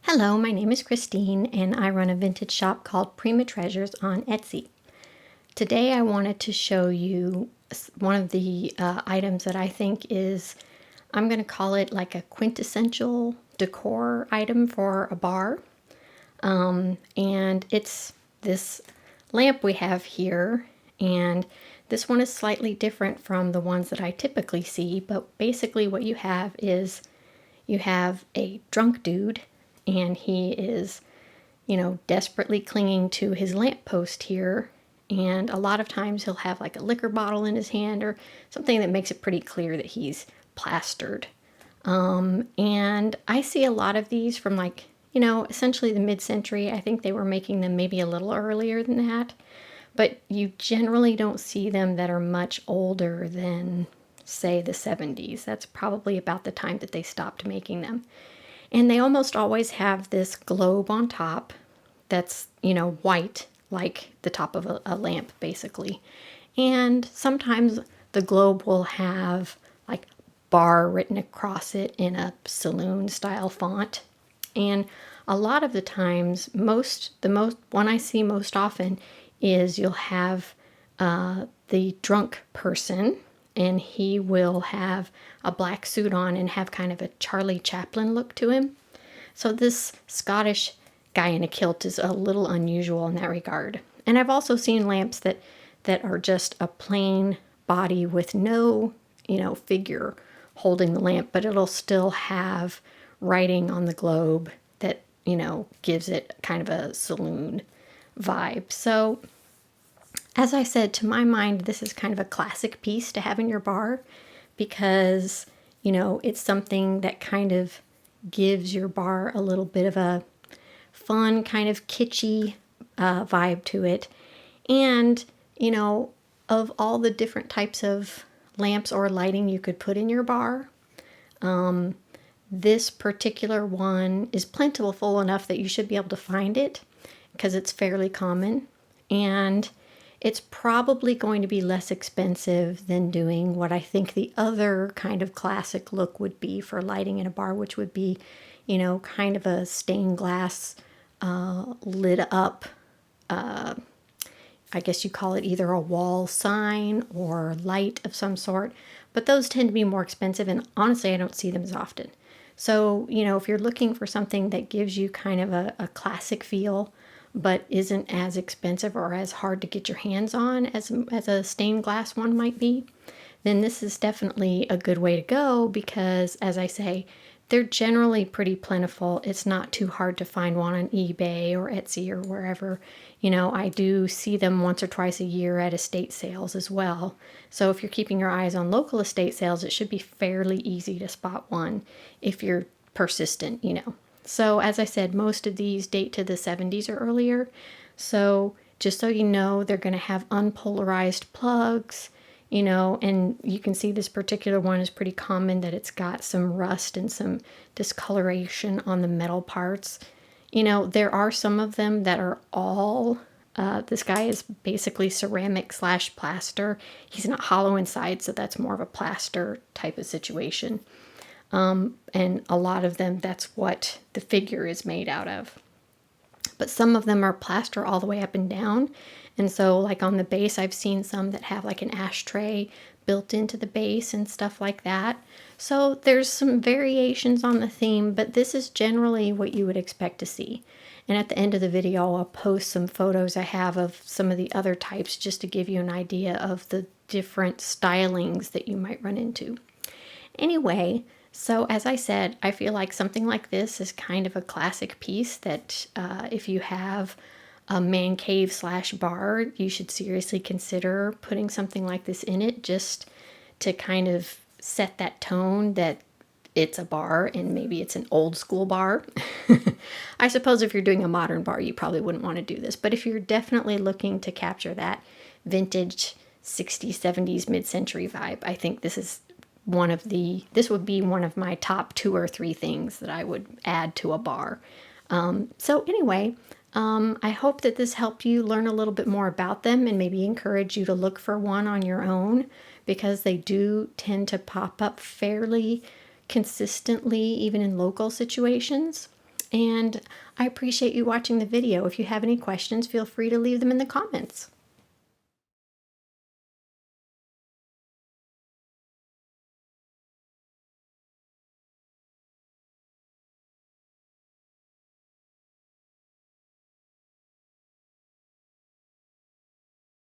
Hello, my name is Christine and I run a vintage shop called Prima Treasures on Etsy. Today I wanted to show you one of the items that I think is, I'm going to call it like a quintessential decor item for a bar. And it's this lamp we have here, and this one is slightly different from the ones that I typically see, but basically what you have is you have a drunk dude and he is, desperately clinging to his lamppost here. And a lot of times he'll have like a liquor bottle in his hand or something that makes it pretty clear that he's plastered. And I see a lot of these from essentially the mid-century. I think they were making them maybe a little earlier than that. But you generally don't see them that are much older than, say, the 70s. That's probably about the time that they stopped making them. And they almost always have this globe on top that's, white, like the top of a lamp, basically. And sometimes the globe will have like bar written across it in a saloon style font. And a lot of the times, the most one I see most often is you'll have the drunk person, and he will have a black suit on and have kind of a Charlie Chaplin look to him. So this Scottish guy in a kilt is a little unusual in that regard. And I've also seen lamps that are just a plain body with no, figure holding the lamp, but it'll still have writing on the globe that, gives it kind of a saloon vibe. So as I said, to my mind, this is kind of a classic piece to have in your bar because, it's something that kind of gives your bar a little bit of a fun, kind of kitschy vibe to it. And, of all the different types of lamps or lighting you could put in your bar, this particular one is plentiful enough that you should be able to find it because it's fairly common. And it's probably going to be less expensive than doing what I think the other kind of classic look would be for lighting in a bar, which would be, kind of a stained glass lit up, I guess you call it either a wall sign or light of some sort. But those tend to be more expensive, and honestly, I don't see them as often. So, if you're looking for something that gives you kind of a classic feel, but isn't as expensive or as hard to get your hands on as a stained glass one might be, then this is definitely a good way to go because, as I say, they're generally pretty plentiful. It's not too hard to find one on eBay or Etsy or wherever. I do see them once or twice a year at estate sales as well. So if you're keeping your eyes on local estate sales, it should be fairly easy to spot one if you're persistent. So as I said, most of these date to the 70s or earlier. So just so you know, they're going to have unpolarized plugs, and you can see this particular one is pretty common that it's got some rust and some discoloration on the metal parts. There are some of them that are all, this guy is basically ceramic / plaster. He's not hollow inside, so that's more of a plaster type of situation. And a lot of them, that's what the figure is made out of. But some of them are plaster all the way up and down. And so like on the base, I've seen some that have like an ashtray built into the base and stuff like that. So there's some variations on the theme, but this is generally what you would expect to see. And at the end of the video, I'll post some photos I have of some of the other types just to give you an idea of the different stylings that you might run into. Anyway, so as I said, I feel like something like this is kind of a classic piece that if you have a man cave / bar, you should seriously consider putting something like this in it just to kind of set that tone that it's a bar and maybe it's an old school bar. I suppose if you're doing a modern bar, you probably wouldn't want to do this. But if you're definitely looking to capture that vintage 60s, 70s, mid-century vibe, I think this would be one of my top 2 or 3 things that I would add to a bar. So anyway, I hope that this helped you learn a little bit more about them and maybe encourage you to look for one on your own because they do tend to pop up fairly consistently, even in local situations. and I appreciate you watching the video. If you have any questions, feel free to leave them in the comments.